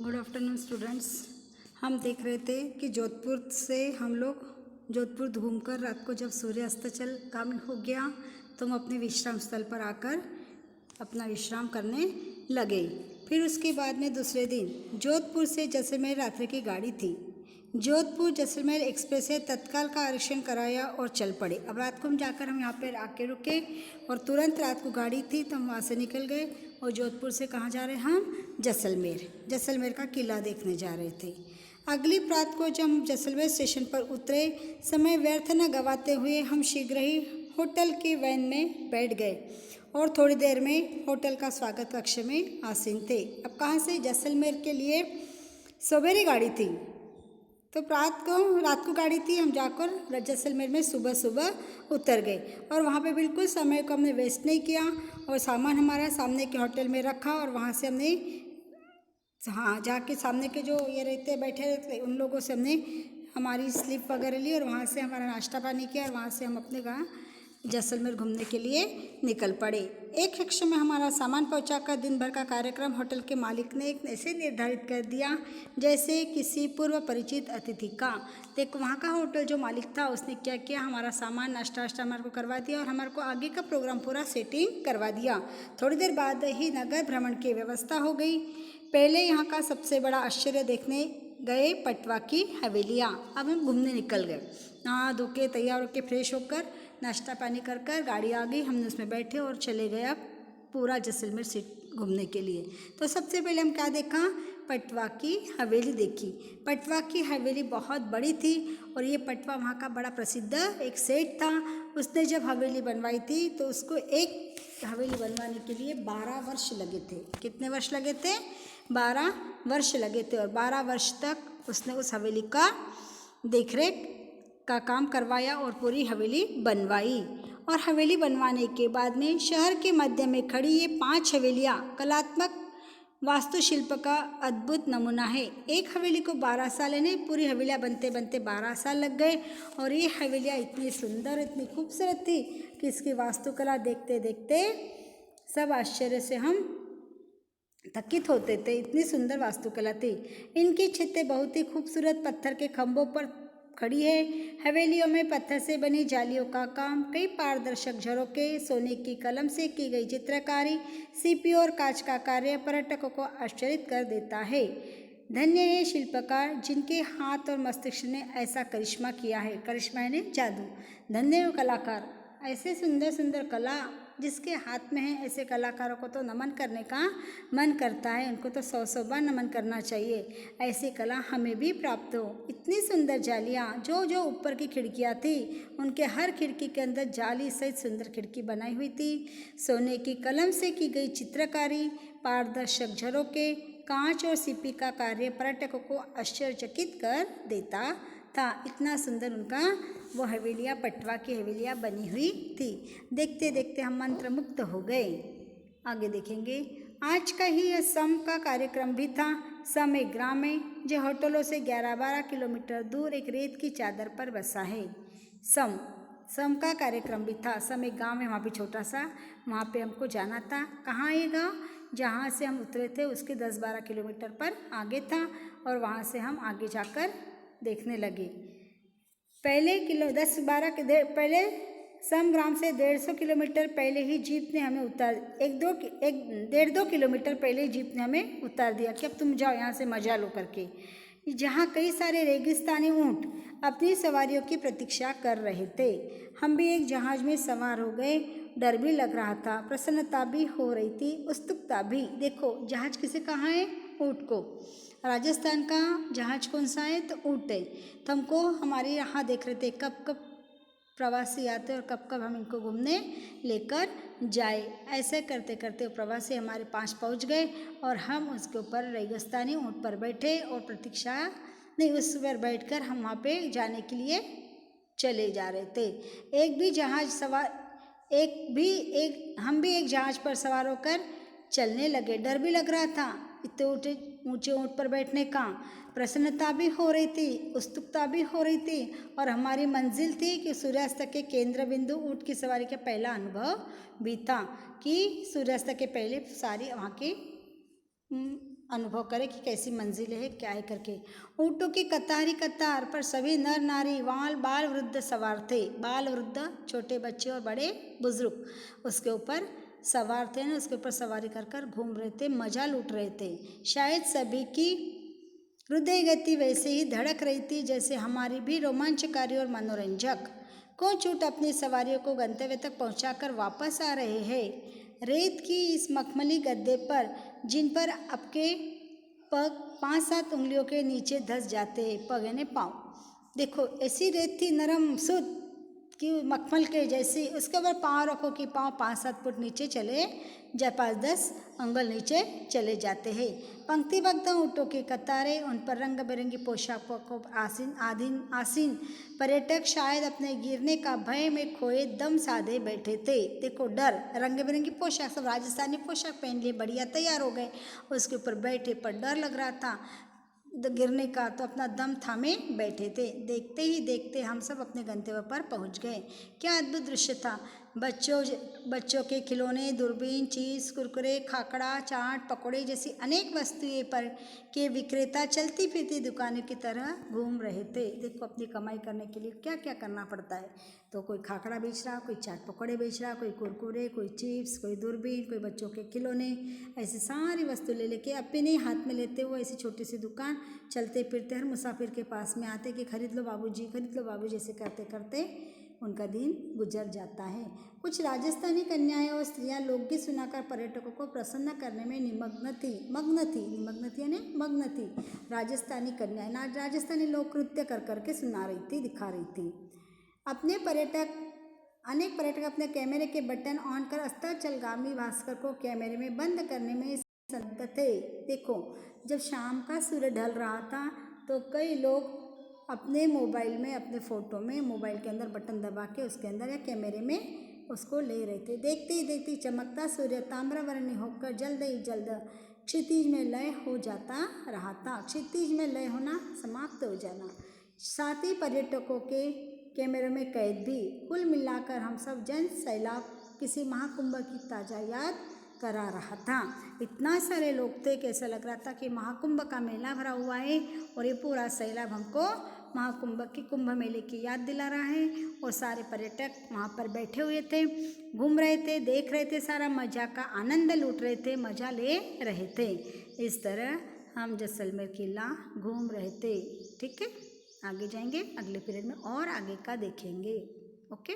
Good afternoon students. हम देख रहे थे कि जोधपुर से हम लोग जोधपुर घूमकर रात को जब सूर्यास्त का हो गया तो हम अपने विश्राम स्थल पर आकर अपना विश्राम करने लगे। फिर उसके बाद में दूसरे दिन जोधपुर से जैसलमेर रात्रि की गाड़ी थी। जोधपुर जैसलमेर एक्सप्रेस से तत्काल का आरक्षण कराया और चल पड़े। अब रात को हम जाकर हम यहाँ पर आके रुके और तुरंत रात को गाड़ी थी तो हम वहाँ से निकल गए और जोधपुर से कहाँ जा रहे हैं हम? जैसलमेर का किला देखने जा रहे थे। अगली रात को जब हम जैसलमेर स्टेशन पर उतरे, समय व्यर्थ न गवाते हुए हम शीघ्र ही होटल के वैन में बैठ गए और थोड़ी देर में होटल का स्वागत कक्ष में आसीन थे। अब कहाँ से? जैसलमेर के लिए सवेरे गाड़ी थी तो रात को गाड़ी थी। हम जाकर जैसलमेर में सुबह सुबह उतर गए और वहाँ पे बिल्कुल समय को हमने वेस्ट नहीं किया और सामान हमारा सामने के होटल में रखा और वहाँ से हमने जाके सामने के जो ये बैठे रहते उन लोगों से हमने हमारी स्लीप वगैरह ली और वहाँ से हमारा नाश्ता पानी किया और वहाँ से हम अपने गाँव जैसलमेर घूमने के लिए निकल पड़े। एक कक्ष में हमारा सामान पहुंचाकर दिन भर का कार्यक्रम होटल के मालिक ने एक ऐसे निर्धारित कर दिया जैसे किसी पूर्व परिचित अतिथि का। देखो वहाँ का होटल जो मालिक था उसने क्या किया, हमारा सामान नाश्ता वाश्ता हमारे को करवा दिया और हमारे को आगे का प्रोग्राम पूरा सेटिंग करवा दिया। थोड़ी देर बाद ही नगर भ्रमण की व्यवस्था हो गई। पहले यहाँ का सबसे बड़ा आश्चर्य देखने गए पटवा की हवेलियाँ। अब हम घूमने निकल गए, नहा धो के तैयार होकर फ्रेश होकर नाश्ता पानी कर गाड़ी आ गई। हमने उसमें बैठे और चले गए अब पूरा जैसलमेर सिटी घूमने के लिए। तो सबसे पहले हम क्या देखा? पटवा की हवेली देखी। पटवा की हवेली बहुत बड़ी थी और ये पटवा वहाँ का बड़ा प्रसिद्ध एक सेठ था। उसने जब हवेली बनवाई थी तो उसको एक हवेली बनवाने के लिए 12 वर्ष लगे थे। कितने वर्ष लगे थे? 12 वर्ष लगे थे और 12 वर्ष तक उसने उस हवेली का देखरेख का काम करवाया और पूरी हवेली बनवाई। और हवेली बनवाने के बाद में शहर के मध्य में खड़ी ये 5 हवेलियाँ कलात्मक वास्तुशिल्प का अद्भुत नमूना है। एक हवेली को 12 साल यानी पूरी हवेलियाँ बनते बनते 12 साल लग गए और ये हवेलियाँ इतनी सुंदर इतनी खूबसूरत थी कि इसकी वास्तुकला देखते देखते सब आश्चर्य से हम थकित होते थे। इतनी सुंदर वास्तुकला थी। इनकी छतें बहुत ही खूबसूरत पत्थर के खंभों पर खड़ी है। हवेलियों में पत्थर से बनी जालियों का काम, कई पारदर्शक झरोके, सोने की कलम से की गई चित्रकारी, सीपी और कांच का कार्य पर्यटकों को आश्चर्यचकित कर देता है। धन्य है शिल्पकार जिनके हाथ और मस्तिष्क ने ऐसा करिश्मा किया है। करिश्मा यानी जादू। धन्य है कलाकार, ऐसे सुंदर सुंदर कला जिसके हाथ में है। ऐसे कलाकारों को तो नमन करने का मन करता है, उनको तो 100 बार नमन करना चाहिए। ऐसी कला हमें भी प्राप्त हो। इतनी सुंदर जालियाँ, जो ऊपर की खिड़कियाँ थी उनके हर खिड़की के अंदर जाली सहित सुंदर खिड़की बनाई हुई थी। सोने की कलम से की गई चित्रकारी, पारदर्शक झरोके, कांच और सीपी का कार्य पर्यटकों को आश्चर्यचकित कर देता था। इतना सुंदर उनका वो हवेलियाँ पटवा की हवेलियाँ बनी हुई थी। देखते देखते हम मंत्रमुग्ध हो गए। आगे देखेंगे। आज का ही यह सम का कार्यक्रम भी था। सम एक ग्राम है जो होटलों से 11-12 किलोमीटर दूर एक रेत की चादर पर बसा है। सम का कार्यक्रम भी था। सम एक गाँव है, वहाँ पे छोटा सा, वहाँ पे हमको जाना था। कहाँ ये गाँव? जहाँ से हम उतरे थे उसके 10-12 किलोमीटर पर आगे था और वहाँ से हम आगे जाकर देखने लगे। पहले 1.5 ग्राम से 150 किलोमीटर पहले ही जीप ने हमें उतार 1.5-2 किलोमीटर पहले ही जीप ने हमें उतार दिया कि अब तुम जाओ यहाँ से मजा लो करके। जहाँ कई सारे रेगिस्तानी ऊँट अपनी सवारियों की प्रतीक्षा कर रहे थे। हम भी एक जहाज में सवार हो गए। डर भी लग रहा था, प्रसन्नता भी हो रही थी, उत्सुकता भी। देखो जहाज किसे कहाँ है? ऊँट को। राजस्थान का जहाज कौन सा है? तो ऊँट है। तो हमको हमारे यहाँ देख रहे थे कब कब प्रवासी आते और कब कब हम इनको घूमने लेकर जाए। ऐसे करते करते प्रवासी हमारे पास पहुँच गए और हम उसके ऊपर रेगिस्तानी ऊँट पर बैठे और उस पर बैठकर हम वहाँ पे जाने के लिए चले जा रहे थे। हम भी एक जहाज पर सवार होकर चलने लगे। डर भी लग रहा था इतने ऊंचे ऊँट पर बैठने का। प्रसन्नता भी हो रही थी, उत्सुकता भी हो रही थी और हमारी मंजिल थी कि सूर्यास्त के केंद्र बिंदु ऊँट की सवारी का पहला अनुभव भी था कि सूर्यास्त के पहले सारी वहाँ की अनुभव करें कि कैसी मंजिल है, क्या है करके। ऊँटों की कतार ही कतार पर सभी नर नारी बाल वृद्ध सवार थे। बाल वृद्ध छोटे बच्चे और बड़े बुजुर्ग उसके ऊपर सवार थे ना, उसके ऊपर सवारी कर कर घूम रहे थे, मजा लूट रहे थे। शायद सभी की हृदय गति वैसे ही धड़क रही थी जैसे हमारी भी रोमांचकारी और मनोरंजक। कोच ऊँट अपनी सवारियों को गंतव्य तक पहुंचाकर वापस आ रहे हैं। रेत की इस मखमली गद्दे पर, जिन पर आपके पग 5-7 उंगलियों के नीचे धंस जाते हैं, पग यानी पाँव। देखो ऐसी रेत थी नरम सुध कि मखमल के जैसी, उसके ऊपर पाँव रखो कि पाँव 5-7 फुट नीचे चले जाए, 5-10 अंगुल नीचे चले जाते हैं। पंक्तिबद्ध ऊँटों की कतारें, उन पर रंग बिरंगी पोशाकों को आसीन पर्यटक शायद अपने गिरने का भय में खोए दम साधे बैठे थे। देखो डर, रंग बिरंगी पोशाक, सब राजस्थानी पोशाक पहन लिए, बढ़िया तैयार हो गए, उसके ऊपर बैठे पर डर लग रहा था गिरने का, तो अपना दम थामे बैठे थे। देखते ही देखते हम सब अपने गंतव्य पर पहुंच गए। क्या अद्भुत दृश्य था। बच्चों के खिलौने, दूरबीन, चीज, कुरकुरे, खाकड़ा, चाट, पकौड़े जैसी अनेक वस्तुएं पर के विक्रेता चलती फिरती दुकानों की तरह घूम रहे थे। देखो अपनी कमाई करने के लिए क्या क्या करना पड़ता है। तो कोई खाकड़ा बेच रहा, कोई चाट पकौड़े बेच रहा, कोई कुरकुरे, कोई चिप्स, कोई दूरबीन, कोई बच्चों के खिलौने, ऐसी सारी वस्तु ले लेके अपने हाथ में लेते हुए ऐसी छोटी सी दुकान चलते फिरते हर मुसाफिर के पास में आते कि खरीद लो बाबूजी, खरीद लो बाबूजी, ऐसे करते करते उनका दिन गुजर जाता है। कुछ राजस्थानी कन्याएं और स्त्रियां लोकगीत सुनाकर पर्यटकों को प्रसन्न करने में मग्न थी। राजस्थानी कन्याएं राजस्थानी लोक नृत्य कर करके सुना रही थी, दिखा रही थी। अनेक पर्यटक अपने कैमरे के बटन ऑन कर अस्ताचलगामी भास्कर को कैमरे में बंद करने में संलग्न थे। देखो जब शाम का सूर्य ढल रहा था तो कई लोग अपने मोबाइल में, अपने फ़ोटो में मोबाइल के अंदर बटन दबा के उसके अंदर या कैमरे में उसको ले रहे थे। देखते ही देखते चमकता सूर्य ताम्रवर्णी होकर जल्द ही जल्द क्षितिज में लय हो जाता रहा था। क्षितिज में लय होना, समाप्त हो जाना, साथ ही पर्यटकों के कैमरे में कैद भी। कुल मिलाकर हम सब जन सैलाब किसी महाकुंभ की ताज़ा याद करा रहा था। इतना सारे लोग थे कि ऐसा लग रहा था कि महाकुंभ का मेला भरा हुआ है और ये पूरा सैलाब हमको महाकुंभ की, कुंभ मेले की याद दिला रहा है। और सारे पर्यटक वहाँ पर बैठे हुए थे, घूम रहे थे, देख रहे थे, सारा मजा का आनंद लूट रहे थे, मजा ले रहे थे। इस तरह हम जैसलमेर किला घूम रहे थे। ठीक है, आगे जाएंगे, अगले पीरियड में और आगे का देखेंगे। ओके।